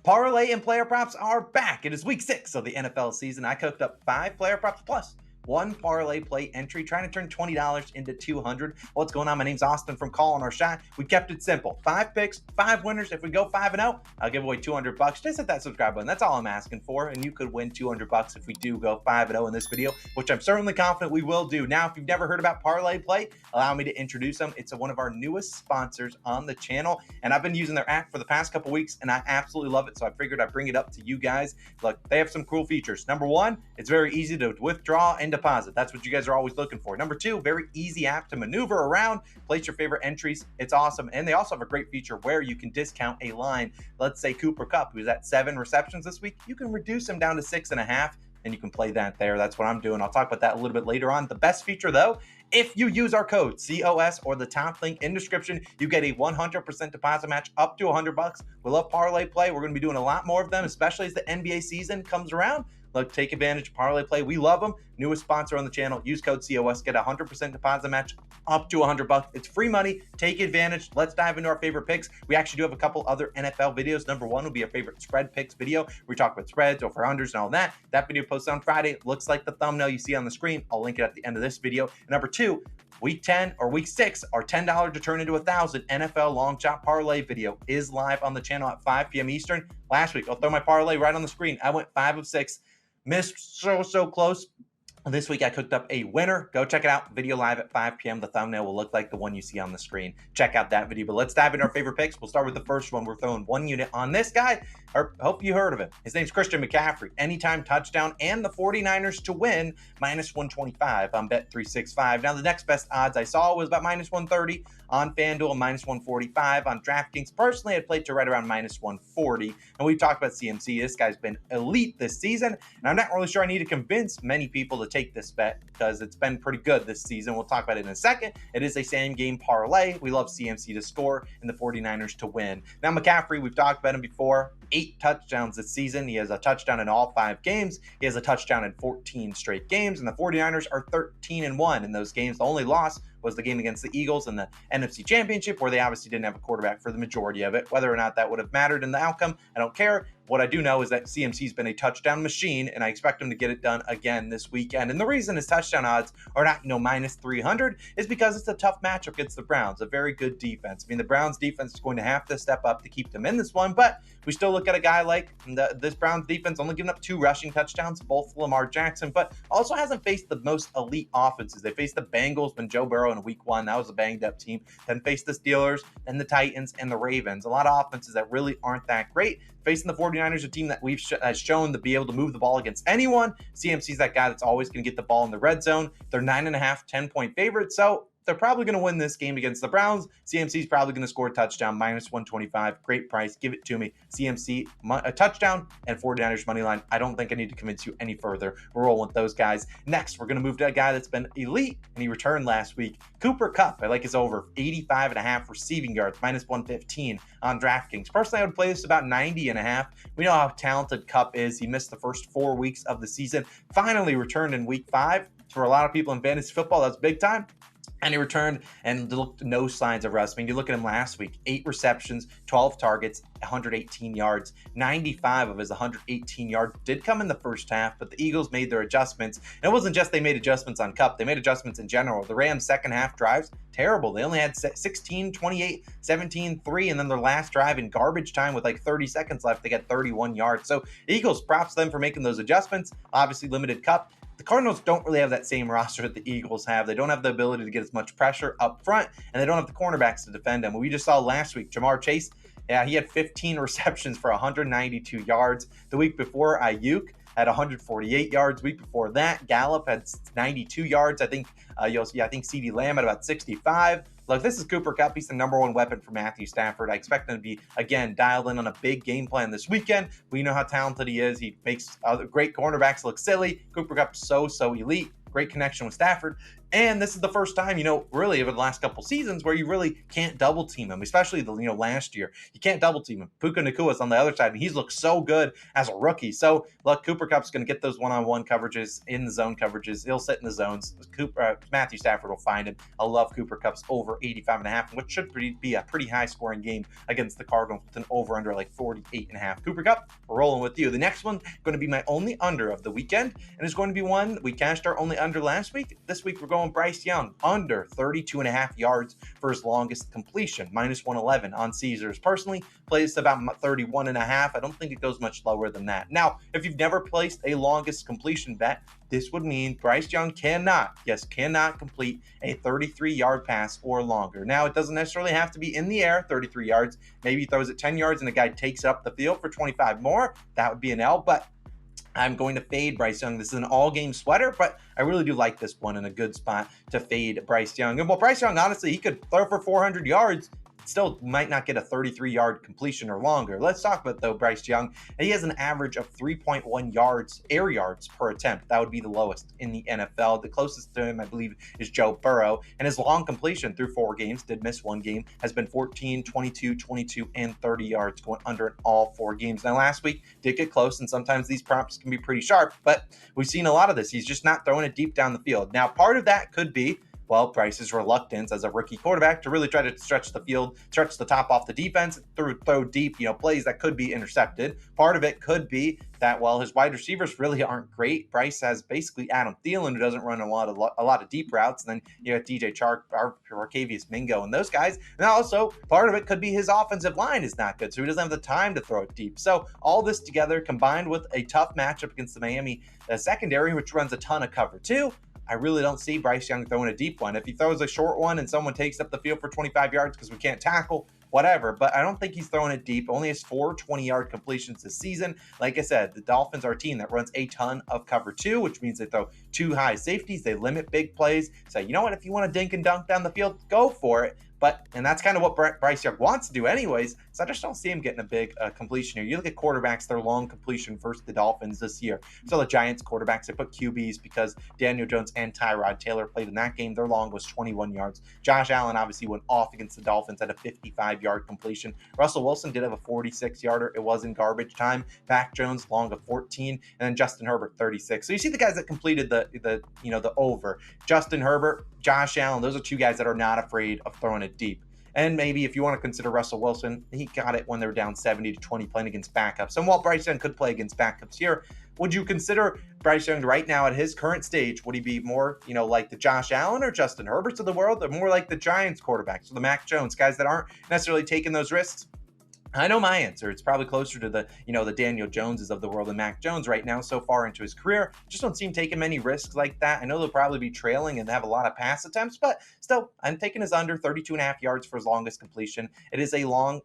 Parlay and player props are back. It is week 6 of the NFL season. I cooked up 5 player props plus 1 parlay play entry, trying to turn $20 into $200. What's going on? My name's Austin from Calling Our Shot. We kept it simple. 5 picks, 5 winners. If we go 5-0, I'll give away $200. Just hit that subscribe button. That's all I'm asking for. And you could win $200 if we do go 5-0 in this video, which I'm certainly confident we will do. Now, if you've never heard about Parlay Play, allow me to introduce them. It's one of our newest sponsors on the channel, and I've been using their app for the past couple weeks, and I absolutely love it, so I figured I'd bring it up to you guys. Look, they have some cool features. Number 1, it's very easy to withdraw and deposit. That's what you guys are always looking for. Number 2, very easy app to maneuver around, place your favorite entries. It's awesome, and they also have a great feature where you can discount a line. Let's say Kupp, who's at 7 receptions this week, you can reduce him down to 6.5, and you can play that there. That's what I'm doing. I'll talk about that a little bit later on. The best feature, though, if you use our code COS or the top link in description, you get a 100% deposit match up to $100. We love Parlay Play. We're going to be doing a lot more of them, especially as the NBA season comes around. Look, take advantage of Parlay Play. We love them. Newest sponsor on the channel. Use code COS. Get a 100% deposit match up to $100. It's free money. Take advantage. Let's dive into our favorite picks. We actually do have a couple other NFL videos. Number 1 will be our favorite spread picks video. We talk about spreads, over-unders, and all that. That video posted on Friday. Looks like the thumbnail you see on the screen. I'll link it at the end of this video. And number 2, Week 10 or Week 6, our $10 to turn into 1,000 NFL long shot parlay video is live on the channel at 5 p.m. Eastern. Last week, I'll throw my parlay right on the screen. I went 5 of 6. Missed so close. This week, I cooked up a winner. Go check it out. Video live at 5 p.m. The thumbnail will look like the one you see on the screen. Check out that video. But let's dive into our favorite picks. We'll start with the first one. We're throwing 1 unit on this guy. Hope you heard of him. His name's Christian McCaffrey. Anytime touchdown and the 49ers to win, -125 on Bet365. Now, the next best odds I saw was about -130 on FanDuel, -145 on DraftKings. Personally, I'd played to right around -140. And we've talked about CMC. This guy's been elite this season. And I'm not really sure I need to convince many people to take this bet because it's been pretty good this season. We'll talk about it in a second. It is a same game parlay. We love CMC to score and the 49ers to win. Now, McCaffrey, we've talked about him before. 8 touchdowns this season. He has a touchdown in all 5 games. He has a touchdown in 14 straight games, and the 49ers are 13-1 in those games. The only loss was the game against the Eagles in the NFC Championship, where they obviously didn't have a quarterback for the majority of it. Whether or not that would have mattered in the outcome, I don't care. What I do know is that CMC's been a touchdown machine, and I expect him to get it done again this weekend. And the reason his touchdown odds are not, -300 is because it's a tough matchup against the Browns, a very good defense. I mean, the Browns defense is going to have to step up to keep them in this one, but we still look at a guy like this Browns defense only giving up 2 rushing touchdowns, both Lamar Jackson, but also hasn't faced the most elite offenses. They faced the Bengals when Joe Burrow in week 1. That was a banged up team. Then faced the Steelers and the Titans and the Ravens. A lot of offenses that really aren't that great. Facing the 49ers, a team that has shown to be able to move the ball against anyone. CMC's that guy that's always going to get the ball in the red zone. They're 9.5, 10-point favorites, so they're probably going to win this game against the Browns. CMC's probably going to score a touchdown, -125. Great price. Give it to me. CMC, a touchdown, and 49ers money line. I don't think I need to convince you any further. We're rolling with those guys. Next, we're going to move to a guy that's been elite, and he returned last week. Kupp. I like his over 85.5 receiving yards, -115 on DraftKings. Personally, I would play this about 90.5. We know how talented Kupp is. He missed the first 4 weeks of the season. Finally returned in week 5. For a lot of people in fantasy football, that's big time. And he returned and looked no signs of rust. I mean, you look at him last week, 8 receptions, 12 targets, 118 yards. 95 of his 118 yards did come in the first half, but the Eagles made their adjustments. And it wasn't just they made adjustments on Kupp. They made adjustments in general. The Rams' second half drives, terrible. They only had 16, 28, 17, 3, and then their last drive in garbage time with like 30 seconds left, they got 31 yards. So Eagles, props to them for making those adjustments. Obviously limited Kupp. The Cardinals don't really have that same roster that the Eagles have. They don't have the ability to get as much pressure up front, and they don't have the cornerbacks to defend them. We just saw last week, Jamar Chase, he had 15 receptions for 192 yards. The week before, Ayuk had 148 yards. Week before that, Gallup had 92 yards. I think CeeDee Lamb had about 65. Look, this is Kupp. He's the number 1 weapon for Matthew Stafford. I expect him to be, again, dialed in on a big game plan this weekend. We know how talented he is. He makes great cornerbacks look silly. Kupp, so elite. Great connection with Stafford. And this is the first time, really over the last couple seasons where you really can't double team him, especially last year. You can't double team him. Puka Nakua's on the other side, and he's looked so good as a rookie. So look, Cooper Kupp's going to get those one-on-one coverages in the zone coverages. He'll sit in the zones. Matthew Stafford will find him. I love Cooper Kupp's over 85.5, which should be a pretty high scoring game against the Cardinals with an over under like 48.5. Cooper Kupp, we're rolling with you. The next one going to be my only under of the weekend, and it's going to be one we cashed our only under last week. This week we're going Bryce Young under 32.5 yards for his longest completion, -111 on Caesars. Personally, placed about 31.5. I don't think it goes much lower than that. Now, if you've never placed a longest completion bet, this would mean Bryce Young cannot complete a 33-yard pass or longer. Now, it doesn't necessarily have to be in the air, 33 yards. Maybe he throws it 10 yards and the guy takes up the field for 25 more. That would be an L, but I'm going to fade Bryce Young. This is an all-game sweater, but I really do like this one in a good spot to fade Bryce Young. And Bryce Young, honestly, he could throw for 400 yards. Still might not get a 33-yard completion or longer. Let's talk about, though, Bryce Young. He has an average of 3.1 air yards per attempt. That would be the lowest in the NFL. The closest to him, I believe, is Joe Burrow. And his long completion through 4 games, did miss 1 game, has been 14, 22, 22, and 30 yards going under in all 4 games. Now, last week did get close, and sometimes these props can be pretty sharp, but we've seen a lot of this. He's just not throwing it deep down the field. Now, part of that could be Bryce's reluctance as a rookie quarterback to really try to stretch the field, stretch the top off the defense, throw deep, plays that could be intercepted. Part of it could be that, his wide receivers really aren't great. Bryce has basically Adam Thielen, who doesn't run a lot of deep routes. And then you have DJ Chark, Arcavius Mingo, and those guys. And also, part of it could be his offensive line is not good, so he doesn't have the time to throw it deep. So all this together, combined with a tough matchup against the Miami secondary, which runs a ton of cover too, I really don't see Bryce Young throwing a deep one. If he throws a short one and someone takes up the field for 25 yards because we can't tackle, whatever. But I don't think he's throwing it deep. Only has 4 20-yard completions this season. Like I said, the Dolphins are a team that runs a ton of cover 2, which means they throw 2 high safeties. They limit big plays. So you know what? If you want to dink and dunk down the field, go for it. And that's kind of what Bryce Young wants to do anyways. So I just don't see him getting a big completion here. You look at quarterbacks, their long completion versus the Dolphins this year. So the Giants quarterbacks, they put QBs because Daniel Jones and Tyrod Taylor played in that game. Their long was 21 yards. Josh Allen obviously went off against the Dolphins at a 55-yard completion. Russell Wilson did have a 46-yarder. It was in garbage time. Mac Jones, long of 14. And then Justin Herbert, 36. So you see the guys that completed the over. Justin Herbert, Josh Allen, those are 2 guys that are not afraid of throwing it deep. And maybe if you want to consider Russell Wilson, he got it when they were down 70-20 playing against backups. And while Bryce Young could play against backups here, would you consider Bryce Young right now at his current stage? Would he be more, like the Josh Allen or Justin Herberts of the world, or more like the Giants quarterbacks or the Mac Jones, guys that aren't necessarily taking those risks? I know my answer. It's probably closer to the Daniel Joneses of the world and Mac Jones right now so far into his career. Just don't see him taking many risks like that. I know they'll probably be trailing and have a lot of pass attempts, but still, I'm taking his under 32.5 yards for his longest completion. It is a long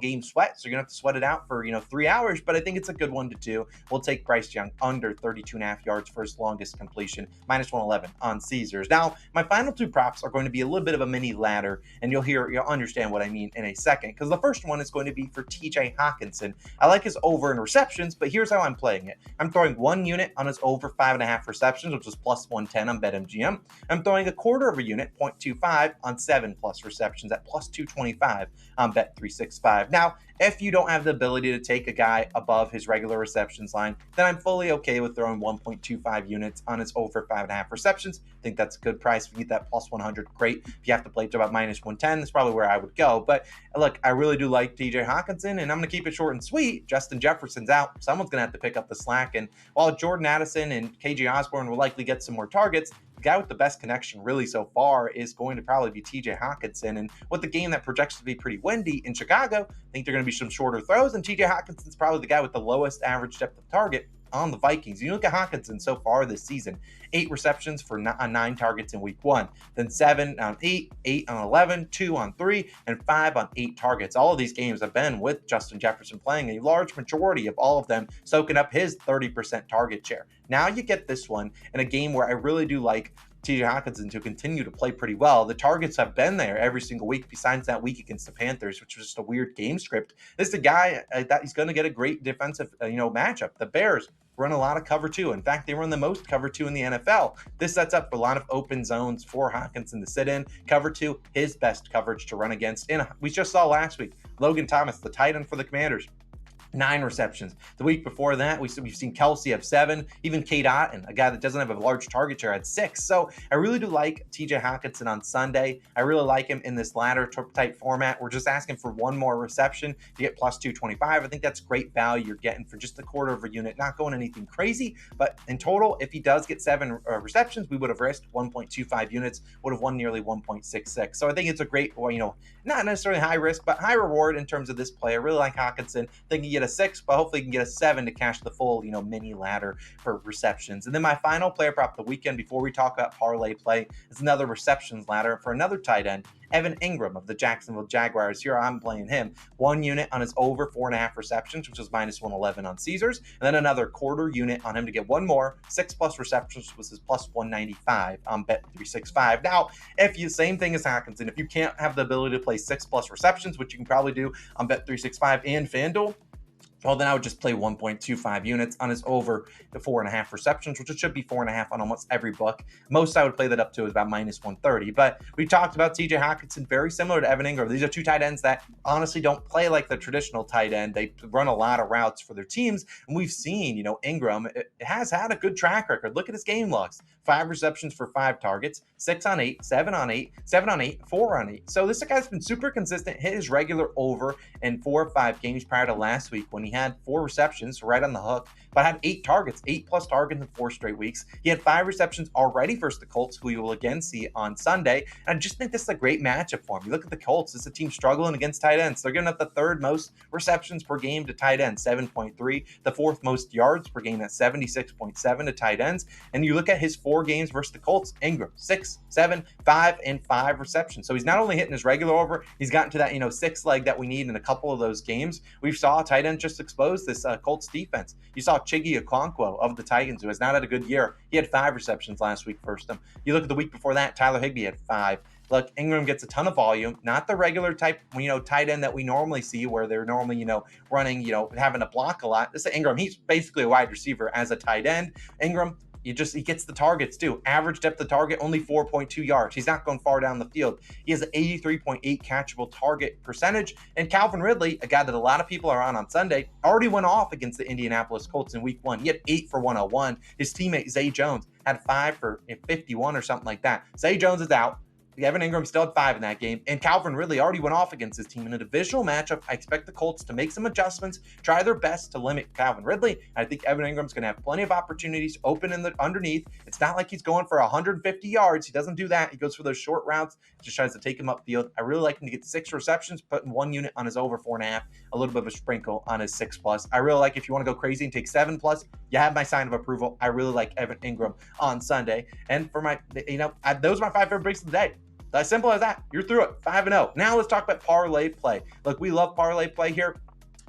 game sweat, so you're going to have to sweat it out for, 3 hours, but I think it's a good one to do. We'll take Bryce Young under 32.5 yards for his longest completion, -111 on Caesars. Now, my final 2 props are going to be a little bit of a mini ladder, and you'll understand what I mean in a second, because the first one is going to be for TJ Hockenson. I like his over in receptions, but here's how I'm playing it. I'm throwing 1 unit on his over 5.5 receptions, which is +110 on BetMGM. I'm throwing a quarter of a unit, 0.25, on 7+ receptions at +225 on Bet365. Now, if you don't have the ability to take a guy above his regular receptions line, then I'm fully okay with throwing 1.25 units on his over 5.5 receptions. I think that's a good price. If you get that +100, great. If you have to play to about -110, that's probably where I would go. But look, I really do like TJ Hockenson, and I'm going to keep it short and sweet. Justin Jefferson's out. Someone's going to have to pick up the slack. And while Jordan Addison and KJ Osborne will likely get some more targets, the guy with the best connection really so far is going to probably be TJ Hockenson. And with the game that projects to be pretty windy in Chicago, I think there are going to be some shorter throws, and TJ Hockenson's probably the guy with the lowest average depth of target on the Vikings. You look at Hockenson so far this season, 8 receptions for 9 targets in week 1, then 7 on 8, 8 on 11, 2 on 3, and 5 on 8 targets. All of these games have been with Justin Jefferson playing, a large majority of all of them soaking up his 30% target share. Now you get this one in a game where I really do like TJ Hockenson to continue to play pretty well. The targets have been there every single week, besides that week against the Panthers, which was just a weird game script. This is a guy that he's going to get a great defensive matchup. The Bears run a lot of cover two. In fact, they run the most cover two in the NFL. This sets up a lot of open zones for Hockenson to sit in. Cover two, his best coverage to run against. And we just saw last week, Logan Thomas, the tight end for the Commanders, 9 receptions. The week before that, we've seen Kelsey have 7. Even Cade Otton, a guy that doesn't have a large target share, had 6. So I really do like TJ Hockenson on Sunday. I really like him in this ladder type format. We're just asking for one more reception to get plus 225. I think that's great value you're getting for just a quarter of a unit. Not going anything crazy, but in total, if he does get 7 receptions, we would have risked 1.25 units, would have won nearly 1.66. So I think it's a great, not necessarily high risk, but high reward in terms of this play. I really like Hockenson. I think you get a 6, but hopefully you can get a 7 to cash the full, mini ladder for receptions. And then my final player prop of the weekend before we talk about parlay play is another receptions ladder for another tight end, Evan Engram of the Jacksonville Jaguars. Here I'm playing him. 1 unit on his over 4.5 receptions, which is minus 111 on Caesars, and then another quarter unit on him to get 1 more. 6+ receptions was his plus 195 on Bet365. Now, same thing as Hockenson, if you can't have the ability to play 6+ receptions, which you can probably do on Bet365 and FanDuel, well, then I would just play 1.25 units on his over the 4.5 receptions, which it should be 4.5 on almost every book. Most I would play that up to is about minus 130. But we talked about TJ Hockenson, very similar to Evan Engram. These are 2 tight ends that honestly don't play like the traditional tight end. They run a lot of routes for their teams. And we've seen, Engram it has had a good track record. Look at his game logs. 5 receptions for 5 targets, 6 on 8, 7 on 8, 7 on 8, 4 on 8. So this guy's been super consistent, hit his regular over in 4 or 5 games prior to last week when he had 4 receptions right on the hook, but had 8 targets, 8+ targets in 4 straight weeks. He had 5 receptions already versus the Colts, who we will again see on Sunday. And I just think this is a great matchup for him. You look at the Colts, this is a team struggling against tight ends. They're giving up the 3rd most receptions per game to tight ends, 7.3, the 4th most yards per game at 76.7 to tight ends. And you look at his 4 games versus the Colts, Engram, 6, 7, 5, and 5 receptions. So he's not only hitting his regular over, he's gotten to that, 6 leg that we need in a couple of those games. We saw a tight end just expose this Colts defense. You saw Chiggy Okonkwo of the Titans, who has not had a good year. He had 5 receptions last week versus them. You look at the week before that, Tyler Higbee had 5. Look, Engram gets a ton of volume, not the regular type, tight end that we normally see where they're normally, running, having to block a lot. This is Engram. He's basically a wide receiver as a tight end. Engram, he gets the targets too. Average depth of target, only 4.2 yards. He's not going far down the field. He has an 83.8 catchable target percentage. And Calvin Ridley, a guy that a lot of people are on Sunday, already went off against the Indianapolis Colts in week 1. He had 8 for 101. His teammate, Zay Jones, had 5 for 51 or something like that. Zay Jones is out. Evan Engram still had 5 in that game, and Calvin Ridley already went off against his team in a divisional matchup. I expect the Colts to make some adjustments, try their best to limit Calvin Ridley. I think Evan Ingram's going to have plenty of opportunities open in the underneath. It's not like he's going for 150 yards. He doesn't do that. He goes for those short routes, just tries to take him upfield. I really like him to get 6 receptions, putting 1 unit on his over 4.5, a little bit of a sprinkle on his 6+. I really like if you want to go crazy and take 7+, you have my sign of approval. I really like Evan Engram on Sunday. And for my, those are my 5 favorite breaks of the day. As simple as that. You're through it. 5-0. Now let's talk about parlay play. Look, we love parlay play here,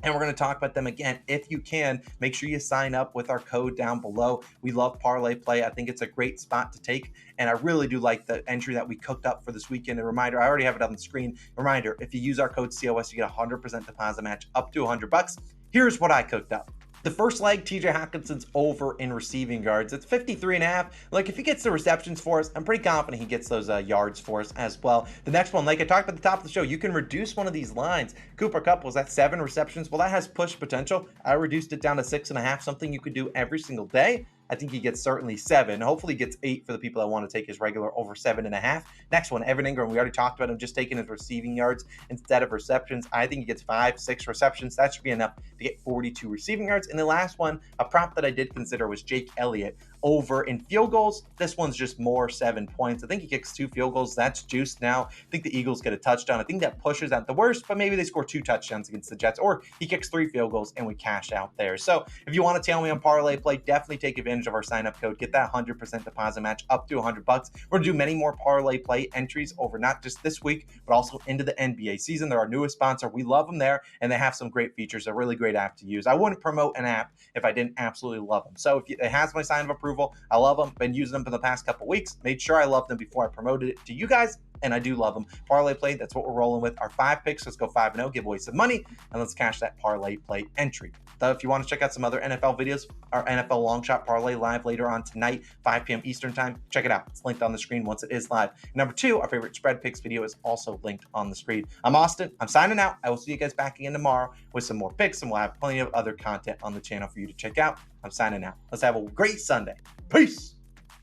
and we're going to talk about them again. If you can, make sure you sign up with our code down below. We love parlay play. I think it's a great spot to take, and I really do like the entry that we cooked up for this weekend. A reminder, I already have it on the screen. Reminder, if you use our code COS, you get a 100% deposit match up to $100. Here's what I cooked up. The first leg, TJ Hockenson's over in receiving yards. It's 53.5. Like, if he gets the receptions for us, I'm pretty confident he gets those yards for us as well. The next one, like I talked about at the top of the show, you can reduce one of these lines. Cooper Kupp was at 7 receptions. Well, that has push potential. I reduced it down to 6.5, something you could do every single day. I think he gets certainly 7. Hopefully he gets 8 for the people that want to take his regular over 7.5. Next one, Evan Engram. We already talked about him just taking his receiving yards instead of receptions. I think he gets 5, 6 receptions. That should be enough to get 42 receiving yards. And the last one, a prop that I did consider was Jake Elliott over in field goals. This one's just more 7 points. I think he kicks 2 field goals. That's juiced now. I think the Eagles get a touchdown. I think that pushes at the worst, but maybe they score 2 touchdowns against the Jets, or he kicks 3 field goals and we cash out there. So if you want to tail me on parlay play, definitely take advantage of our sign-up code. Get that 100% deposit match up to $100. We're going to do many more parlay play entries over not just this week, but also into the NBA season. They're our newest sponsor. We love them there, and they have some great features. A really great app to use. I wouldn't promote an app if I didn't absolutely love them. So if it has my sign of approval, approval. I love them. Been using them for the past couple weeks. Made sure I loved them before I promoted it to you guys, and I do love them. Parlay play, that's what we're rolling with. Our 5 picks, let's go 5-0, give away some money, and let's cash that parlay play entry. So if you want to check out some other NFL videos, our NFL Long Shot Parlay live later on tonight, 5 p.m. Eastern time, check it out. It's linked on the screen once it is live. Number 2, our favorite spread picks video is also linked on the screen. I'm Austin. I'm signing out. I will see you guys back again tomorrow with some more picks, and we'll have plenty of other content on the channel for you to check out. I'm signing out. Let's have a great Sunday. Peace.